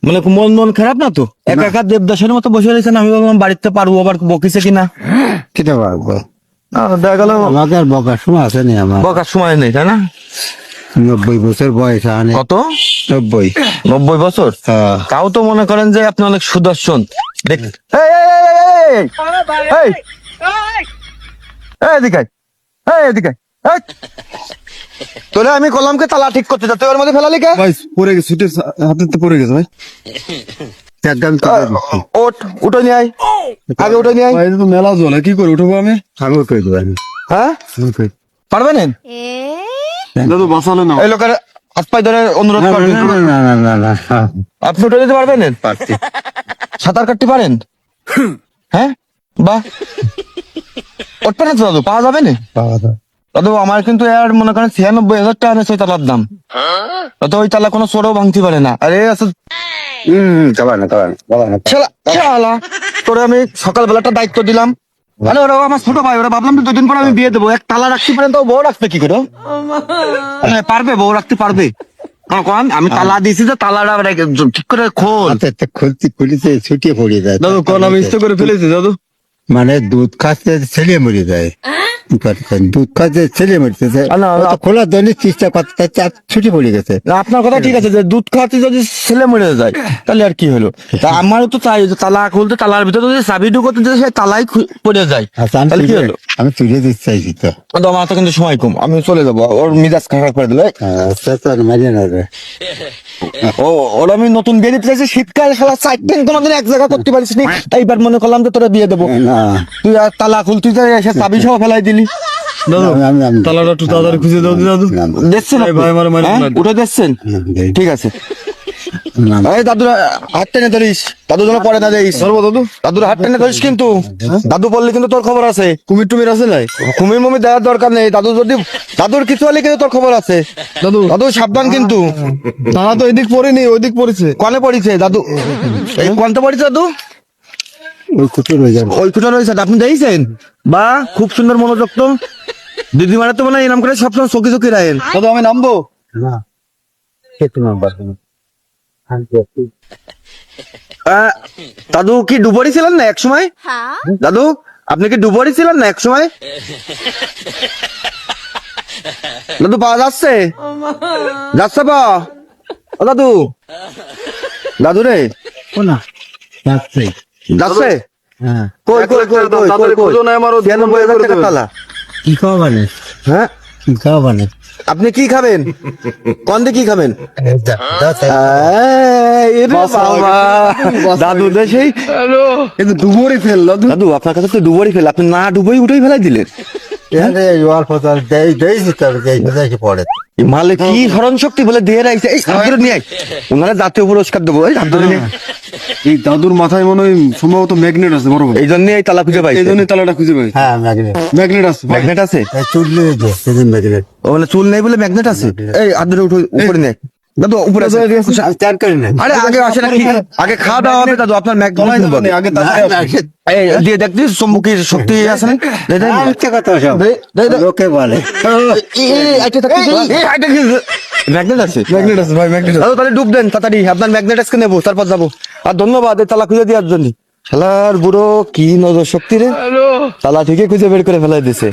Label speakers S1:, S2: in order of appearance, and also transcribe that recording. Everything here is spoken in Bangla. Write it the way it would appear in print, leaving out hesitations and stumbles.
S1: মানে মন মন খারাপ না তো? একা একা দেবদাসের মতো বসে রয়েছেন, আমি ভাবলাম বাড়িতে পারবো, আবার বকিছে কিনা।
S2: কিটা পারবো?
S1: দেখা গেল
S2: আমাকে আর বকার সময় আছে নি আমার।
S1: বকার সময় নেই, তাই না?
S2: 90 বছর বয়স আনে।
S1: কত?
S2: 90।
S1: 90 বছর?
S2: হ্যাঁ।
S1: তাও তো মনে করেন যে আপনি অনেক সুদর্শন। দেখ এদিকে এদিকে, তোরে আমি কলামকে তালা ঠিক করতে যা, তুই ওর মধ্যে ফেলালি কে?
S3: ভাই পড়ে গেছে, ছুটে হাতে তো পড়ে গেছে ভাই।
S2: একদম
S1: ওঠ, উঠে নিয়ে আয়, আগে উঠে নিয়ে আয়।
S3: ভাই এটা তো মেলা জল, কি করে উঠবো আমি?
S2: আঙুল করে দেবেন।
S1: হ্যাঁ, পারবেন?
S3: দাদু বাঁচালে না।
S1: এই লোকের হাত পায়ে ধরে অনুরোধ করবেন।
S2: না না না না,
S1: আপনি উঠে যেতে পারবেন?
S2: পারছি।
S1: সাঁতার কাটতে পারেন? হ্যাঁ, বাহ। উঠবে না তো দাদু, পাওয়া যাবে না
S2: পাওয়া যায়।
S1: দাদু? আমার কিন্তু এর মনে করেন 96,000 টাকা নেছে ওই তালার দাম। তো ওই তালা কোনো চোরেও ভাঙতে পারে না। আরে আচ্ছা
S2: যাবা না, যাবা না, যাবা না।
S1: শালা, তোরে আমি সকালবেলাটা দায়িত্ব দিলাম। আরে ওরা আমার ছোট ভাই, ওরা ভাবলাম 2 দিন পর আমি বিয়ে দেবো। এক তালা রাখতে পারেন, তো বউ রাখবে কি করে? পারবে, বউ রাখতে পারবে? কখন আমি তালা দিয়েছি, যে তালাটা ঠিক করে খোল।
S2: হাতে খুলিতে ছুটিয়ে পড়ে যায়।
S3: দাদু কোন আমি ইচ্ছে করে ফেলেছি দাদু।
S2: মানে দুধ খাচ্ছে ছেলে মরে যায়। কি করছেন? দুধ খাচ্ছে ছেলে মরতেছে।
S1: না,
S2: ও তো খোলার জন্য চেষ্টা করতে ছুটি পড়ে গেছে।
S1: না, আপনার কথা ঠিক আছে, যে দুধ খাওয়াতে যদি ছেলে মরে যায় তাহলে আর কি হলো? তা আমারও তো চাই যে তালা খুলতে, তালার ভিতরে যদি চাবি ঢুকতে, যদি সে তালাই পড়ে যায়
S2: আচ্ছা,
S1: তাহলে কি হলো?
S2: আমি তুলে দিতে চাইছি তো।
S1: তো আমার তো কিন্তু সময় কম, আমি চলে যাবো। ওর মিজাজ খারাপ করে দিলে
S2: আচ্ছা তো মারিয়ে না রে।
S1: ওর আমি নতুন বিয়ে দিতে চাইছি, শীতকাল খেলা 4 দিন কোনোদিন এক জায়গা করতে পারিস নি। এইবার মনে করলাম যে তোরা বিয়ে দেবো,
S2: না
S1: তুই আর তালা খুলতে যাই এসে চাবি সহ ফেলাই দিলি।
S3: দাদু
S2: আমি-
S3: তালাটা একটু তাড়াতাড়ি খুঁজে দাও দাদু।
S1: দেখছেন
S3: এই ভাই, আমারে মারিস
S1: হ্যাঁ?
S3: না।
S1: উঠে দেখছেন?
S2: দেই।
S1: ঠিক আছে।
S2: না,
S1: এই দাদুর হাত টেনে ধরিস, দাদু যেন পরে না যাইস।
S3: ধরবো দাদু।
S1: দাদুর হাত টেনে ধরিস কিন্তু, দাদু বললে কিন্তু তোর খবর আছে।
S3: কুমির টুমির আছে নাই?
S1: কুমির মুমির দেওয়ার দরকার নেই, দাদু যদি দাদুর কিছু হলে কিন্তু তোর খবর আছে।
S3: দাদু
S1: দাদু সাবধান কিন্তু।
S3: তারা তো এদিক পড়েনি, ওইদিক পড়েছে।
S1: কনে পড়িছে দাদু? এই কোনটা পড়িছে দাদু?
S2: ওই কুকুর হয়ে যাবে।
S1: ওই খুঁটা রয়েছে, আপনি দেখছেন? বা খুব সুন্দর মনোযোগ তো। দিদিমারা তো মানে এরকম করে সবসময় চকি চকি রাখেন।
S3: দাদু আমি নামবো?
S2: না খেতে নাম্বার
S1: দাদু কি ডুবরি ছিলেন না এক সময়? দাদু আপনি কি ডুবরি ছিলেন না এক সময়? দাদু পাওয়া যাচ্ছে? যাচ্ছে পা? ও দাদু, দাদু রে
S2: না যাচ্ছে।
S1: যাচ্ছে?
S2: হ্যাঁ,
S1: কই কই কই কই কই কই?
S3: খুঁজো না, আমার
S1: 96,000 টাকা তালা।
S2: কি খাওয়া মানে?
S1: হ্যাঁ,
S2: কি খাওয়া মানে?
S1: আপনি কি খাবেন? কোন দিয়ে কি খাবেন? দাদু সেই
S3: কিন্তু ডুবুরি ফেল দাদু।
S1: দাদু আপনার কাছে তো ডুবরি ফেল, আপনি না ডুবই উঠেই ফেলাই দিলেন।
S2: অল্প পড়ে।
S1: এই মালে কি স্মরণ শক্তি বলে দিয়ে রাখছে। এই হাত ধরে নিয়ে আয়, ওনারা জাতীয় পুরস্কার দেবো। এই হাত ধরে নিয়ে আয়।
S3: এই দাদুর মাথায় মনে হয় সম্ভবত ম্যাগনেট আছে, বড় বড়।
S1: এই জন্য এই তালা খুঁজে পাই,
S3: এই জন্য তালাটা খুঁজে পাই।
S2: হ্যাঁ ম্যাগনেট।
S3: ম্যাগনেট আছে ভাই।
S1: ম্যাগনেট আছে।
S2: চুললে সেদিন ম্যাগনেট
S1: ও মানে চুল নেই বলে ম্যাগনেট আছে। এই হাত ধরে উঠে উপরে নেয় দাদু, উপরে আছে।
S2: চার করে নেন।
S1: আরে আগে আসে নাকি, আগে খাওয়া দাওয়া হবে দাদু, আপনার ম্যাগনেট নেবো আগে।
S3: আগে তালাটা আছে।
S1: এই দিয়ে দেখছিস চুম্বকীর শক্তি আছে না? দে, দে,
S2: মিথ্যে কথা সব
S1: দে, দে, দে।
S2: লোকে বলে।
S1: ম্যাগনেট আছে।
S3: ম্যাগনেট আছে ভাই, ম্যাগনেট আছে।
S1: দাদু তাহলে ডুব দেন তাড়াতাড়ি, আপনার ম্যাগনেট আজকে নেবো, তারপর যাবো। আর ধন্যবাদ এই তালা খুঁজে দেওয়ার জন্য। শালার বুড়ো কি নজর শক্তি রে, তালা ঠিকই খুঁজে বের করে ফেলাই দিছে।